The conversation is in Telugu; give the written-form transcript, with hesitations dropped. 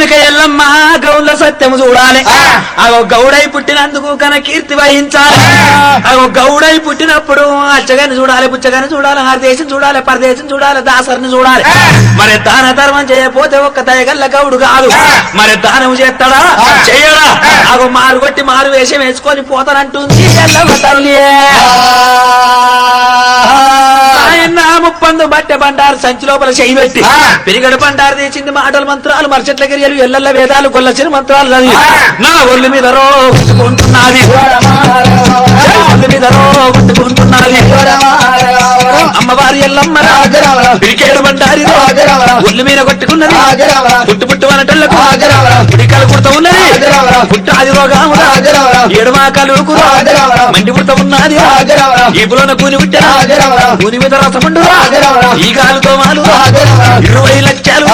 కనక ఎల్లమ్మ గౌళ్ళ సత్యము చూడాలి అగో గౌడై పుట్టినందుకు కన కీర్తి వహించాలి అగో గౌడై పుట్టినప్పుడు అచ్చగాని చూడాలి పుచ్చగాని చూడాలి హరిదేశం చూడాలి పరదేశం చూడాలి దాసరిని చూడాలి మరి దాన ధర్మం చేయకపోతే ఒక్క దయగల్ల గౌడు కాదు మరి దానం చేస్తాడా చెయ్యడా అగో మారు కొట్టి మారు వేషం వేసుకొని పోతానంటుంది ఎల్లమ్మ తల్లి ఆయన ముప్పందు బట్టె బండారు సంచి లోపల చేయి పెట్టి పెరిగడు బండారు తెచ్చింది మాటలు మంత్రాలు మర్చెట్ల గిరియలు ఎల్లెల్ల వేదాలు కొల్లచిన మంత్రాలు చదివి నా ఒళ్ళు మీద రోగుంటున్నది ఒళ్ళు మీద రోగుంటున్నది అమ్మవారి ఎల్లమ్మ పిరికేడు బండారి ఒళ్ళు మీద కొట్టుకున్నది పుట్టు పుట్టు అనటల్లకు పుడికలు పుడత ఉన్నది పుట్టాది రోగం ఏడుమాకలు మండి పుడత ఉన్నది ఈపులోన కూని పుట్టిన కూని మీద రసముండు ఈ గాలుతో మాలు 20 లక్షలు